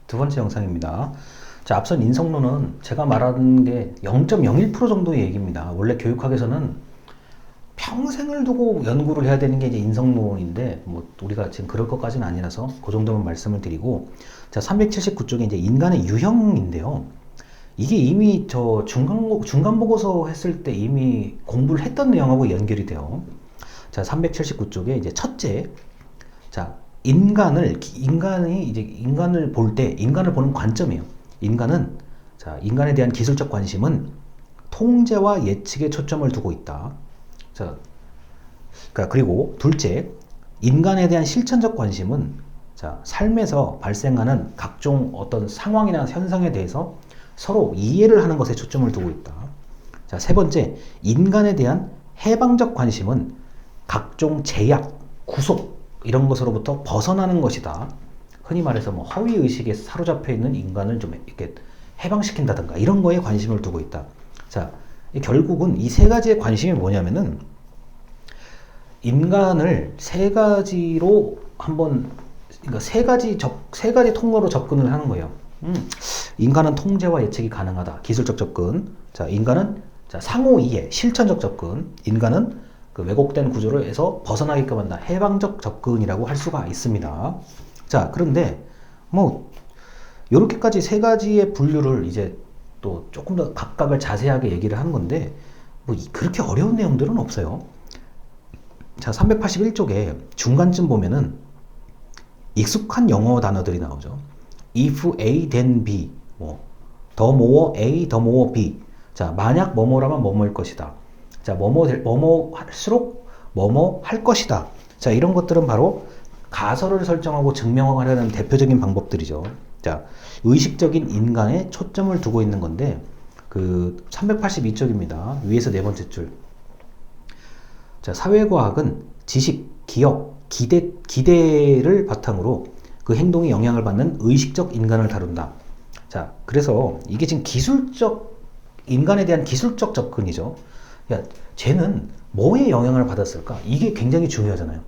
두 번째 영상입니다. 자, 앞선 인성론은 제가 말한 게 0.01% 정도의 얘기입니다. 원래 교육학에서는 평생을 두고 연구를 해야 되는 게 이제 인성론인데, 뭐, 우리가 지금 그럴 것까지는 아니라서 그 정도만 말씀을 드리고, 자, 379쪽에 이제 인간의 유형인데요. 이게 이미 저 중간 보고서 했을 때 이미 공부를 했던 내용하고 연결이 돼요. 자, 379쪽에 이제 첫째, 자, 인간을 볼 때, 인간을 보는 관점이에요. 인간에 대한 기술적 관심은 통제와 예측에 초점을 두고 있다. 자, 그리고 둘째, 인간에 대한 실천적 관심은 자, 삶에서 발생하는 각종 어떤 상황이나 현상에 대해서 서로 이해를 하는 것에 초점을 두고 있다. 자, 세 번째, 인간에 대한 해방적 관심은 각종 제약, 구속 이런 것으로부터 벗어나는 것이다. 흔히 말해서 뭐 허위 의식에 사로잡혀 있는 인간을 좀 이렇게 해방시킨다든가 이런 거에 관심을 두고 있다. 자, 결국은 이 세 가지의 관심이 뭐냐면은 인간을 세 가지로 한번, 그러니까 세 가지 통로로 접근을 하는 거예요. 인간은 통제와 예측이 가능하다. 기술적 접근. 자, 인간은 자, 상호 이해, 실천적 접근. 인간은 그 왜곡된 구조에서 벗어나게끔 한다. 해방적 접근이라고 할 수가 있습니다. 자, 그런데 뭐 이렇게까지 세 가지의 분류를 이제 또 조금 더 각각을 자세하게 얘기를 하는 건데 뭐 그렇게 어려운 내용들은 없어요. 자, 381쪽에 중간쯤 보면은 익숙한 영어 단어들이 나오죠. If A then B, 뭐 더 모어 A, 더 모어 B. 자, 만약 뭐뭐라면 뭐뭐일 것이다. 자, 뭐뭐 할수록 뭐뭐 할 것이다. 자, 이런 것들은 바로 가설을 설정하고 증명하려는 대표적인 방법들이죠. 자, 의식적인 인간에 초점을 두고 있는 건데 그 382쪽입니다. 위에서 네 번째 줄. 자, 사회과학은 지식, 기억, 기대를 바탕으로 그 행동에 영향을 받는 의식적 인간을 다룬다. 자, 그래서 이게 지금 인간에 대한 기술적 접근이죠. 야, 쟤는 뭐에 영향을 받았을까? 이게 굉장히 중요하잖아요.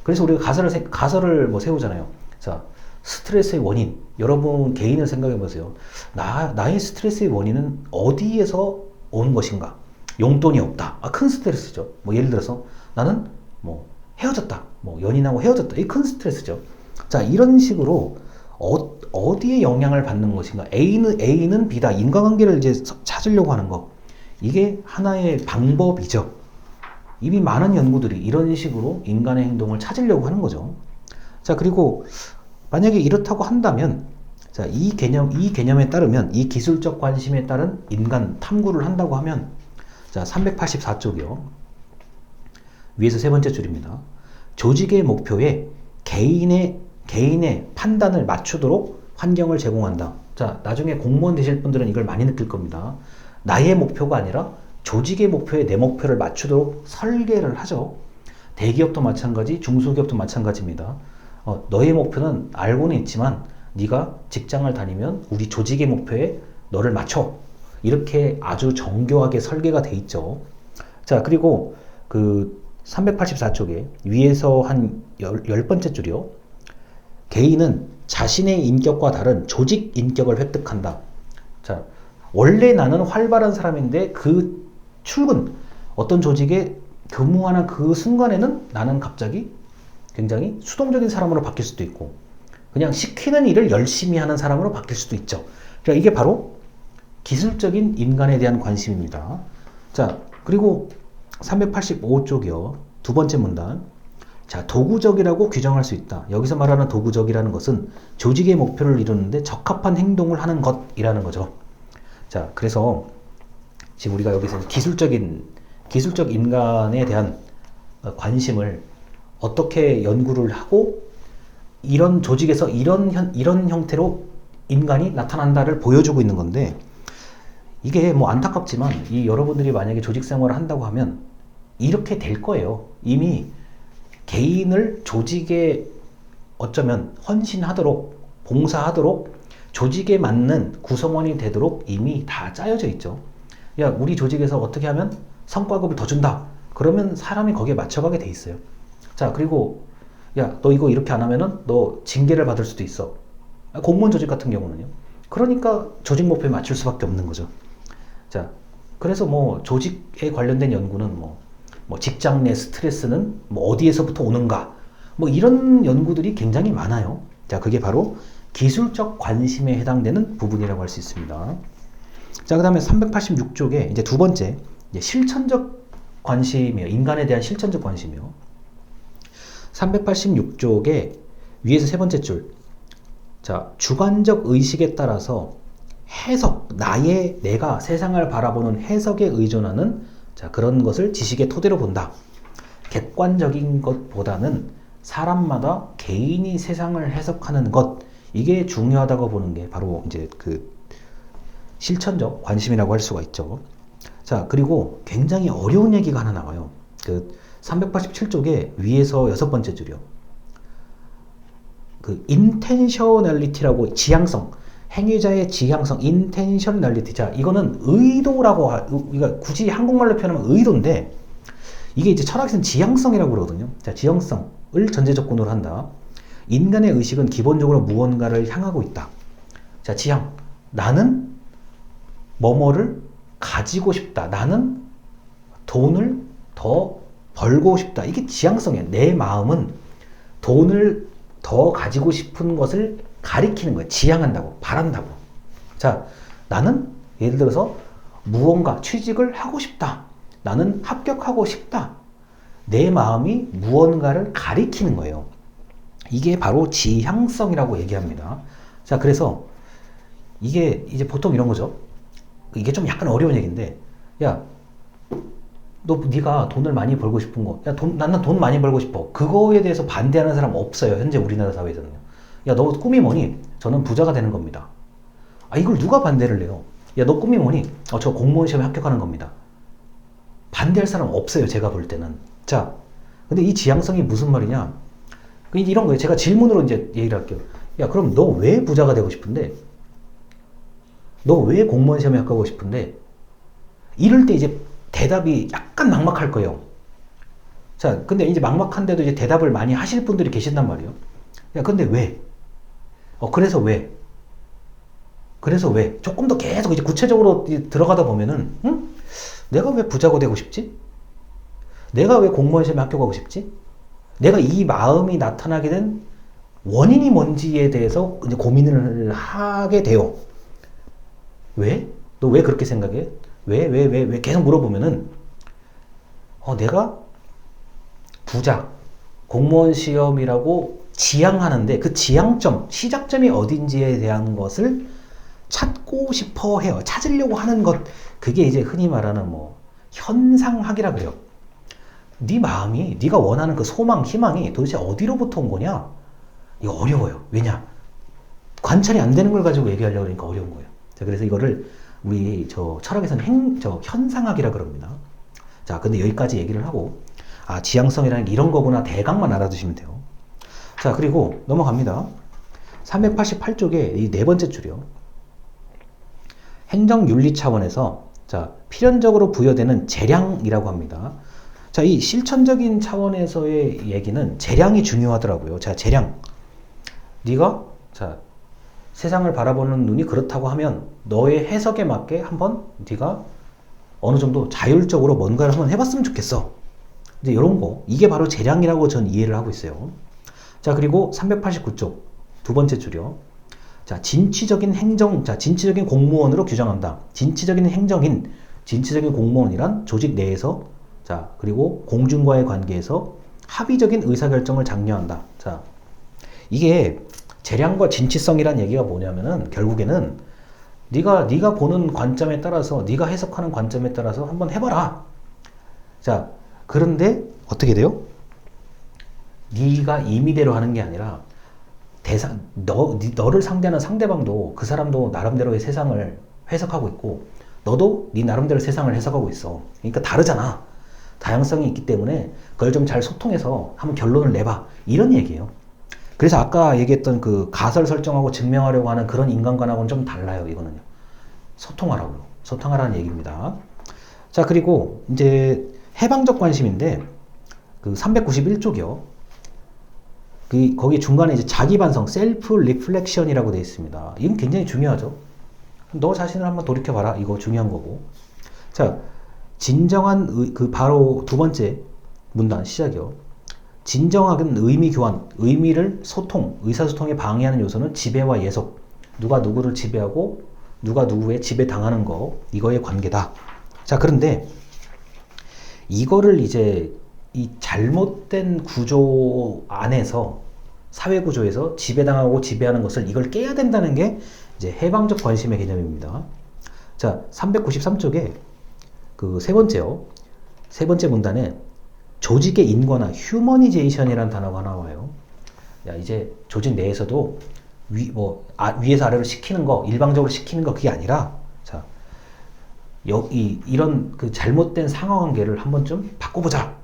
그래서 우리가 가설을 뭐 세우잖아요. 자, 스트레스의 원인. 여러분 개인을 생각해 보세요. 나의 스트레스의 원인은 어디에서 온 것인가? 용돈이 없다. 큰 스트레스죠. 뭐 예를 들어서 나는 뭐 헤어졌다. 뭐 연인하고 헤어졌다. 이 큰 스트레스죠. 자, 이런 식으로 어디에 영향을 받는 것인가? A는 B다. 인과관계를 이제 찾으려고 하는 거. 이게 하나의 방법이죠. 이미 많은 연구들이 이런 식으로 인간의 행동을 찾으려고 하는 거죠. 자, 그리고 만약에 이렇다고 한다면, 자, 이 개념에 따르면, 이 기술적 관심에 따른 인간 탐구를 한다고 하면, 자, 384쪽이요. 위에서 세 번째 줄입니다. 조직의 목표에 개인의 판단을 맞추도록 환경을 제공한다. 자, 나중에 공무원 되실 분들은 이걸 많이 느낄 겁니다. 나의 목표가 아니라 조직의 목표에 내 목표를 맞추도록 설계를 하죠. 대기업도 마찬가지, 중소기업도 마찬가지입니다. 너의 목표는 알고는 있지만 네가 직장을 다니면 우리 조직의 목표에 너를 맞춰. 이렇게 아주 정교하게 설계가 돼 있죠. 자, 그리고 그 384쪽에 위에서 한 10번째 줄이요. 개인은 자신의 인격과 다른 조직 인격을 획득한다. 자, 원래 나는 활발한 사람인데 어떤 조직에 근무하는 그 순간에는 나는 갑자기 굉장히 수동적인 사람으로 바뀔 수도 있고 그냥 시키는 일을 열심히 하는 사람으로 바뀔 수도 있죠. 자, 이게 바로 기술적인 인간에 대한 관심입니다. 자, 그리고 385쪽이요. 두 번째 문단. 자, 도구적이라고 규정할 수 있다. 여기서 말하는 도구적이라는 것은 조직의 목표를 이루는데 적합한 행동을 하는 것이라는 거죠. 자, 그래서 지금 우리가 여기서 기술적 인간에 대한 관심을 어떻게 연구를 하고 이런 조직에서 이런 형태로 인간이 나타난다를 보여주고 있는 건데 이게 뭐 안타깝지만 여러분들이 만약에 조직 생활을 한다고 하면 이렇게 될 거예요. 이미 개인을 조직에 어쩌면 헌신하도록 봉사하도록 조직에 맞는 구성원이 되도록 이미 다 짜여져 있죠. 야, 우리 조직에서 어떻게 하면 성과급을 더 준다. 그러면 사람이 거기에 맞춰가게 돼 있어요. 자, 그리고 야, 너 이거 이렇게 안 하면은 너 징계를 받을 수도 있어. 공무원 조직 같은 경우는요. 그러니까 조직 목표에 맞출 수밖에 없는 거죠. 자, 그래서 뭐 조직에 관련된 연구는 뭐 직장 내 스트레스는 뭐 어디에서부터 오는가, 뭐 이런 연구들이 굉장히 많아요. 자, 그게 바로 기술적 관심에 해당되는 부분이라고 할 수 있습니다. 자, 그 다음에 386쪽에 이제 두 번째, 이제 실천적 관심이요. 인간에 대한 실천적 관심이요. 386쪽에 위에서 세 번째 줄. 자, 주관적 의식에 따라서 해석, 내가 세상을 바라보는 해석에 의존하는 자, 그런 것을 지식의 토대로 본다. 객관적인 것보다는 사람마다 개인이 세상을 해석하는 것, 이게 중요하다고 보는 게 바로 이제 그 실천적 관심이라고 할 수가 있죠. 자, 그리고 굉장히 어려운 얘기가 하나 나와요. 그 387쪽에 위에서 여섯 번째 줄이요. 그 intentionality라고 지향성, 행위자의 지향성, intentionality. 자, 이거는 의도라고, 우리가 굳이 한국말로 표현하면 의도인데, 이게 이제 철학에서는 지향성이라고 그러거든요. 자, 지향성을 전제 조건으로 한다. 인간의 의식은 기본적으로 무언가를 향하고 있다. 자, 지향. 나는 뭐뭐를 가지고 싶다. 나는 돈을 더 벌고 싶다. 이게 지향성이에요. 내 마음은 돈을 더 가지고 싶은 것을 가리키는 거예요. 지향한다고, 바란다고. 자, 나는 예를 들어서 무언가 취직을 하고 싶다. 나는 합격하고 싶다. 내 마음이 무언가를 가리키는 거예요. 이게 바로 지향성이라고 얘기합니다. 자, 그래서 이게 이제 보통 이런 거죠. 이게 좀 약간 어려운 얘기인데, 야, 네가 돈을 많이 벌고 싶은 거, 야, 나는 돈 많이 벌고 싶어. 그거에 대해서 반대하는 사람 없어요. 현재 우리나라 사회에서는요. 야, 너 꿈이 뭐니? 저는 부자가 되는 겁니다. 아, 이걸 누가 반대를 해요? 야, 너 꿈이 뭐니? 저 공무원 시험에 합격하는 겁니다. 반대할 사람 없어요. 제가 볼 때는. 자, 근데 이 지향성이 무슨 말이냐? 이런 거예요. 제가 질문으로 이제 얘기를 할게요. 야, 그럼 너 왜 부자가 되고 싶은데? 너 왜 공무원 시험에 합격하고 싶은데? 이럴 때 이제 대답이 약간 막막할 거예요. 자, 근데 이제 막막한데도 이제 대답을 많이 하실 분들이 계신단 말이에요. 야, 근데 왜? 그래서 왜? 그래서 왜? 조금 더 계속 이제 구체적으로 들어가다 보면은, 응? 내가 왜 부자가 되고 싶지? 내가 왜 공무원 시험에 합격하고 싶지? 내가 이 마음이 나타나게 된 원인이 뭔지에 대해서 이제 고민을 하게 돼요. 왜? 너 왜 그렇게 생각해? 왜? 계속 물어보면은, 내가 부자, 공무원 시험이라고 지향하는데 그 지향점, 시작점이 어딘지에 대한 것을 찾고 싶어 해요. 찾으려고 하는 것, 그게 이제 흔히 말하는 현상학이라 그래요. 네 마음이, 네가 원하는 그 소망, 희망이 도대체 어디로부터 온 거냐? 이거 어려워요. 왜냐? 관찰이 안 되는 걸 가지고 얘기하려고 하니까 어려운 거예요. 자, 그래서 이거를 우리 철학에서는 현상학이라 그럽니다. 자, 근데 여기까지 얘기를 하고, 지향성이라는 게 이런 거구나 대강만 알아두시면 돼요. 자, 그리고 넘어갑니다. 388쪽에 이 네 번째 줄이요. 행정윤리 차원에서 자, 필연적으로 부여되는 재량이라고 합니다. 자, 이 실천적인 차원에서의 얘기는 재량이 중요하더라고요. 자, 재량. 네가 세상을 바라보는 눈이 그렇다고 하면 너의 해석에 맞게 한번 네가 어느 정도 자율적으로 뭔가를 한번 해봤으면 좋겠어. 이제 이런 거, 이게 바로 재량이라고 전 이해를 하고 있어요. 자, 그리고 389쪽 두 번째 줄이요. 자, 진취적인 공무원으로 규정한다. 진취적인 행정인, 진취적인 공무원이란 조직 내에서 자, 그리고 공중과의 관계에서 합의적인 의사결정을 장려한다. 자, 이게 재량과 진취성이란 얘기가 뭐냐면은 결국에는 네가 보는 관점에 따라서, 네가 해석하는 관점에 따라서 한번 해봐라. 자, 그런데 어떻게 돼요? 네가 임의대로 하는 게 아니라 너를 상대하는 상대방도 그 사람도 나름대로의 세상을 해석하고 있고 너도 네 나름대로 세상을 해석하고 있어. 그러니까 다르잖아. 다양성이 있기 때문에 그걸 좀 잘 소통해서 한번 결론을 내봐. 이런 얘기예요. 그래서 아까 얘기했던 그 가설 설정하고 증명하려고 하는 그런 인간관하고는 좀 달라요. 이거는요. 소통하라고요. 소통하라는 얘기입니다. 자, 그리고 이제 해방적 관심인데 그 391쪽이요. 거기 중간에 이제 자기 반성, 셀프 리플렉션이라고 되어 있습니다. 이건 굉장히 중요하죠. 너 자신을 한번 돌이켜봐라. 이거 중요한 거고. 자, 진정한 바로 두 번째 문단 시작이요. 진정한 의미 교환, 의미를 의사소통에 방해하는 요소는 지배와 예속. 누가 누구를 지배하고 누가 누구의 지배당하는 거, 이거의 관계다. 자, 그런데 이거를 이제 이 잘못된 구조 안에서, 사회 구조에서 지배당하고 지배하는 것을, 이걸 깨야 된다는 게 이제 해방적 관심의 개념입니다. 자, 393쪽에 그 세 번째요. 세 번째 문단에 조직의 인권화, 휴머니제이션이라는 단어가 나와요. 야, 이제 조직 내에서도 위에서 아래로 시키는 거, 일방적으로 시키는 거, 그게 아니라, 자, 이런 그 잘못된 상하관계를 한번 좀 바꿔보자.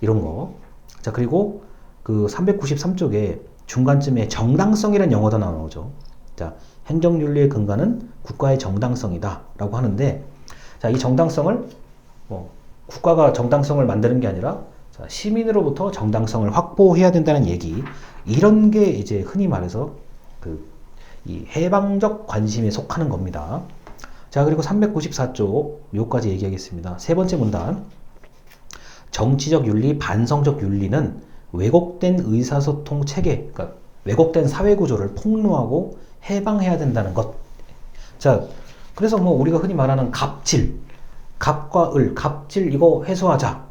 이런 거. 자, 그리고 그 393쪽에 중간쯤에 정당성이라는 용어도 나오죠. 자, 행정윤리의 근간은 국가의 정당성이다. 라고 하는데, 자, 이 정당성을, 국가가 정당성을 만드는 게 아니라, 자, 시민으로부터 정당성을 확보해야 된다는 얘기. 이런 게 이제 흔히 말해서 이 해방적 관심에 속하는 겁니다. 자, 그리고 394쪽, 요까지 얘기하겠습니다. 세 번째 문단. 정치적 윤리, 반성적 윤리는 왜곡된 의사소통 체계, 그러니까 왜곡된 사회 구조를 폭로하고 해방해야 된다는 것. 자, 그래서 우리가 흔히 말하는 갑질, 갑과 을, 갑질 이거 해소하자.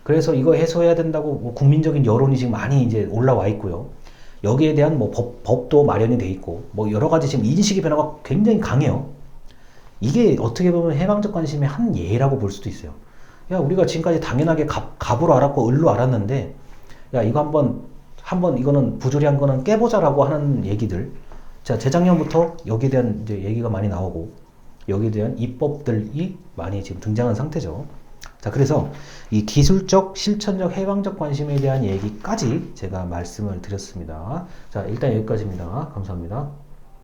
그래서 이거 해소해야 된다고 국민적인 여론이 지금 많이 이제 올라와 있고요. 여기에 대한 법도 마련이 돼 있고, 여러 가지 지금 인식의 변화가 굉장히 강해요. 이게 어떻게 보면 해방적 관심의 한 예라고 볼 수도 있어요. 야, 우리가 지금까지 당연하게 갑으로 알았고 을로 알았는데, 야, 이거 한번 이거는 부조리한 거는 깨보자라고 하는 얘기들. 자, 재작년부터 여기에 대한 이제 얘기가 많이 나오고, 여기에 대한 입법들이 많이 지금 등장한 상태죠. 자, 그래서 이 기술적, 실천적, 해방적 관심에 대한 얘기까지 제가 말씀을 드렸습니다. 자, 일단 여기까지입니다. 감사합니다.